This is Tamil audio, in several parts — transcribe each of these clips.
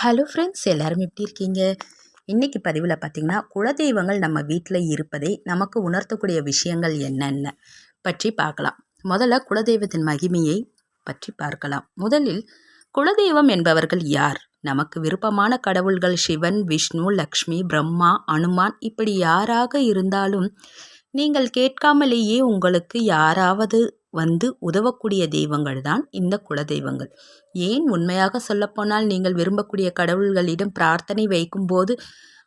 ஹலோ ஃப்ரெண்ட்ஸ், எல்லாரும் எப்படி இருக்கீங்க? இன்றைக்கி பதிவில் பார்த்திங்கன்னா, குலதெய்வங்கள் நம்ம வீட்டில் இருப்பதை நமக்கு உணர்த்தக்கூடிய விஷயங்கள் என்னென்ன பற்றி பார்க்கலாம். முதல்ல குலதெய்வத்தின் மகிமையை பற்றி பார்க்கலாம். முதலில் குலதெய்வம் என்பவர்கள் யார்? நமக்கு விருப்பமான கடவுள்கள் சிவன், விஷ்ணு, லக்ஷ்மி, பிரம்மா, அனுமான் இப்படி யாராக இருந்தாலும் நீங்கள் கேட்காமலேயே உங்களுக்கு யாராவது வந்து உதவக்கூடிய தெய்வங்கள் தான் இந்த குலதெய்வங்கள். ஏன் உண்மையாக சொல்லப்போனால் நீங்கள் விரும்பக்கூடிய கடவுள்களிடம் பிரார்த்தனை வைக்கும்போது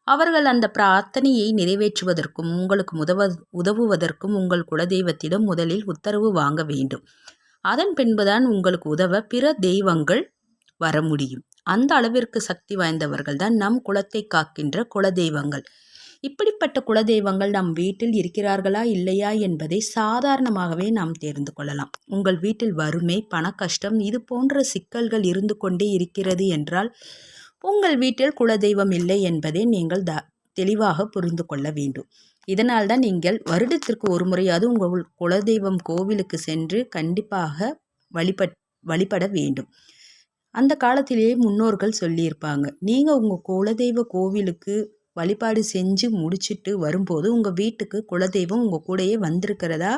அவர்கள் அந்த பிரார்த்தனையை நிறைவேற்றுவதற்கும் உங்களுக்கு உதவுவதற்கும் உங்கள் குலதெய்வத்திடம் முதலில் உத்தரவு வாங்க வேண்டும். அதன் பின்புதான் உங்களுக்கு உதவ பிற தெய்வங்கள் வர முடியும். அந்த அளவிற்கு சக்தி வாய்ந்தவர்கள் தான் நம் குலத்தை காக்கின்ற குலதெய்வங்கள். இப்படிப்பட்ட குலதெய்வங்கள் நம் வீட்டில் இருக்கிறார்களா இல்லையா என்பதை சாதாரணமாகவே நாம் தெரிந்து கொள்ளலாம். உங்கள் வீட்டில் வறுமை, பண கஷ்டம் இது போன்ற சிக்கல்கள் இருந்து கொண்டே இருக்கிறது என்றால் உங்கள் வீட்டில் குலதெய்வம் இல்லை என்பதை நீங்கள் தெளிவாக புரிந்து கொள்ள வேண்டும். இதனால்தான் நீங்கள் வருடத்திற்கு ஒரு முறையாவது உங்கள் குலதெய்வம் கோவிலுக்கு சென்று கண்டிப்பாக வழிபட வேண்டும். அந்த காலத்திலேயே முன்னோர்கள் சொல்லியிருப்பாங்க, நீங்கள் உங்கள் குலதெய்வ கோவிலுக்கு வழிபாடு செஞ்சு முடிச்சுட்டு வரும்போது உங்கள் வீட்டுக்கு குலதெய்வம் உங்கள் கூடயே வந்திருக்கிறதா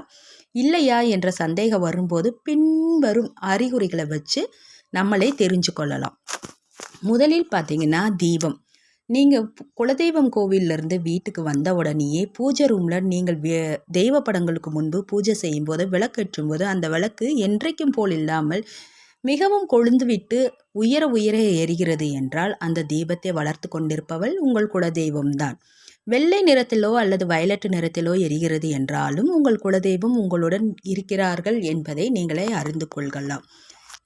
இல்லையா என்ற சந்தேகம் வரும்போது பின்வரும் அறிகுறிகளை வச்சு நம்மளே தெரிஞ்சு கொள்ளலாம். முதலில் பார்த்தீங்கன்னா, தீபம். நீங்கள் குலதெய்வம் கோவிலிருந்து வீட்டுக்கு வந்த உடனேயே பூஜை ரூமில் நீங்கள் தெய்வ படங்களுக்கு முன்பு பூஜை செய்யும்போது விளக்கேற்றும் போது அந்த விளக்கு என்றைக்கும் போல் இல்லாமல் மிகவும் கொழுந்துவிட்டு உயர உயர எரிகிறது என்றால் அந்த தீபத்தை வளர்த்து கொண்டிருப்பவள் உங்கள் குலதெய்வம்தான். வெள்ளை நிறத்திலோ அல்லது வயலட் நிறத்திலோ எரிகிறது என்றாலும் உங்கள் குலதெய்வம் உங்களுடன் இருக்கிறார்கள் என்பதை நீங்களே அறிந்து கொள்ளலாம்.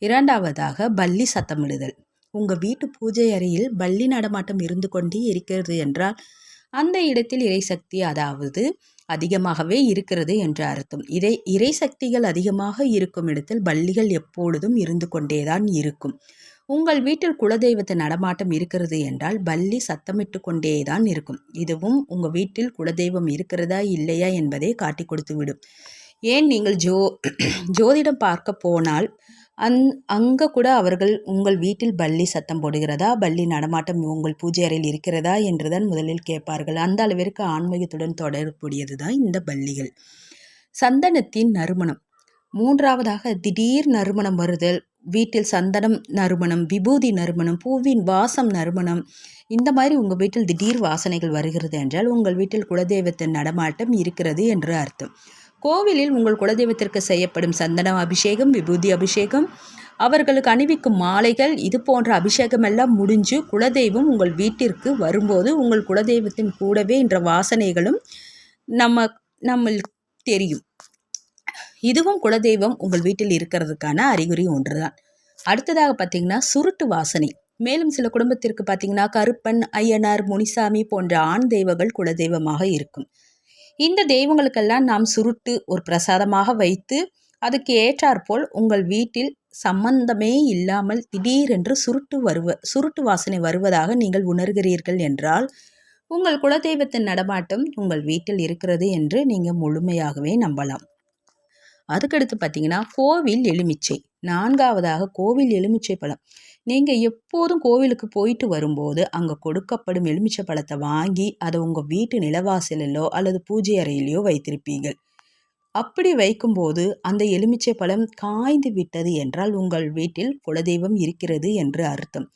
இரண்டாவதாக, பல்லி சத்தமிடுதல். உங்கள் வீட்டு பூஜை அறையில் பல்லி நடமாட்டம் இருந்து கொண்டே இருக்கிறது என்றால் அந்த இடத்தில் இறைசக்தி அதாவது அதிகமாகவே இருக்கிறது என்று அர்த்தம். இறை சக்திகள் அதிகமாக இருக்கும் இடத்தில் பல்லிகள் எப்பொழுதும் இருந்து கொண்டேதான் இருக்கும். உங்கள் வீட்டில் குலதெய்வத்தின் நடமாட்டம் இருக்கிறது என்றால் பல்லி சத்தமிட்டு கொண்டேதான் இருக்கும். இதுவும் உங்கள் வீட்டில் குலதெய்வம் இருக்கிறதா இல்லையா என்பதை காட்டி கொடுத்து விடும். ஏன் நீங்கள் ஜோதிடம் பார்க்க போனால் அங்கே கூட அவர்கள் உங்கள் வீட்டில் பல்லி சத்தம் போடுகிறதா, பல்லி நடமாட்டம் உங்கள் பூஜை அறையில் இருக்கிறதா என்றுதான் முதலில் கேட்பார்கள். அந்த அளவிற்கு ஆன்மீகத்துடன் தொடர்புடையது தான் இந்த பல்லிகள். சந்தனத்தின் நறுமணம். மூன்றாவதாக, திடீர் நறுமணம் வருதல். வீட்டில் சந்தனம் நறுமணம், விபூதி நறுமணம், பூவின் வாசம் நறுமணம் இந்த மாதிரி உங்கள் வீட்டில் திடீர் வாசனைகள் வருகிறது என்றால் உங்கள் வீட்டில் குலதெய்வத்தின் நடமாட்டம் இருக்கிறது என்று அர்த்தம். கோவிலில் உங்கள் குலதெய்வத்திற்கு செய்யப்படும் சந்தன அபிஷேகம், விபூதி அபிஷேகம், அவர்களுக்கு அணிவிக்கும் மாலைகள் இது போன்ற அபிஷேகம் எல்லாம் முடிஞ்சு குலதெய்வம் உங்கள் வீட்டிற்கு வரும்போது உங்கள் குலதெய்வத்தின் கூடவே என்ற வாசனைகளும் நம்ம தெரியும். இதுவும் குலதெய்வம் உங்கள் வீட்டில் இருக்கிறதுக்கான அறிகுறி ஒன்றுதான். அடுத்ததாக பார்த்தீங்கன்னா, சுருட்டு வாசனை. மேலும் சில குடும்பத்திற்கு பார்த்தீங்கன்னா, கருப்பன், ஐயனார், முனிசாமி போன்ற ஆண் தெய்வங்கள் குலதெய்வமாக இருக்கும். இந்த தெய்வங்களுக்கெல்லாம் நாம் சுருட்டு ஒரு பிரசாதமாக வைத்து அதுக்கு ஏற்றாற்போல் உங்கள் வீட்டில் சம்பந்தமே இல்லாமல் திடீரென்று சுருட்டு வாசனை வருவதாக நீங்கள் உணர்கிறீர்கள் என்றால் உங்கள் குலதெய்வத்தின் நடமாட்டம் உங்கள் வீட்டில் இருக்கிறது என்று நீங்கள் முழுமையாகவே நம்பலாம். அதுக்கடுத்து பார்த்தீங்கன்னா, கோவில் எலுமிச்சை. நான்காவதாக, கோவில் எலுமிச்சை பழம். நீங்கள் எப்போதும் கோவிலுக்கு போயிட்டு வரும்போது அங்கே கொடுக்கப்படும் எலுமிச்சை பழத்தை வாங்கி அதை உங்கள் வீட்டு நிலவாசலிலோ அல்லது பூஜை அறையிலையோ வைத்திருப்பீர்கள். அப்படி வைக்கும்போது அந்த எலுமிச்சை பழம் காய்ந்து விட்டது என்றால் உங்கள் வீட்டில் குலதெய்வம் இருக்கிறது என்று அர்த்தம்.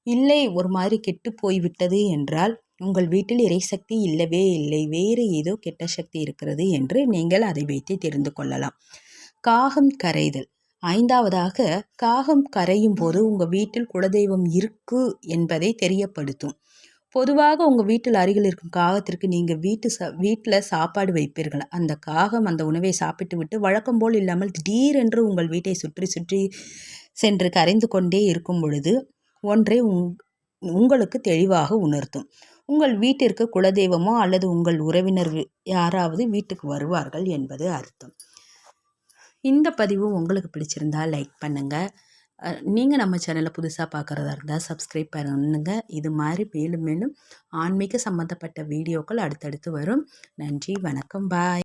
இல்லை, ஒரு மாதிரி கெட்டு போய்விட்டது என்றால் உங்கள் வீட்டில் இறைசக்தி இல்லவே இல்லை, வேறு ஏதோ கெட்ட சக்தி இருக்கிறது என்று நீங்கள் அதை வைத்து தெரிந்து கொள்ளலாம். காகம் கரைதல். ஐந்தாவதாக, காகம் கரையும் போது உங்கள் வீட்டில் குலதெய்வம் இருக்கு என்பதை தெரியப்படுத்தும். பொதுவாக உங்கள் வீட்டில் அருகில் இருக்கும் காகத்திற்கு நீங்கள் வீட்டில் சாப்பாடு வைப்பீர்கள். அந்த காகம் அந்த உணவை சாப்பிட்டு விட்டு வழக்கம் போல் இல்லாமல் திடீரென்று உங்கள் வீட்டை சுற்றி சுற்றி சென்று கரைந்து கொண்டே இருக்கும் பொழுது ஒன்றை உங்களுக்கு தெளிவாக உணர்த்தும். உங்கள் வீட்டிற்கு குலதெய்வமோ அல்லது உங்கள் உறவினர் யாராவது வீட்டுக்கு வருவார்கள் என்பது அர்த்தம். இந்த பதிவு உங்களுக்கு பிடிச்சிருந்தா லைக் பண்ணுங்கள். நீங்கள் நம்ம சேனலை புதுசாக பார்க்குறதா இருந்தால் சப்ஸ்கிரைப் பண்ணுங்கள். இது மாதிரி மேலும் மேலும் ஆன்மீக சம்மந்தப்பட்ட வீடியோக்கள் அடுத்தடுத்து வரும். நன்றி, வணக்கம், பாய்.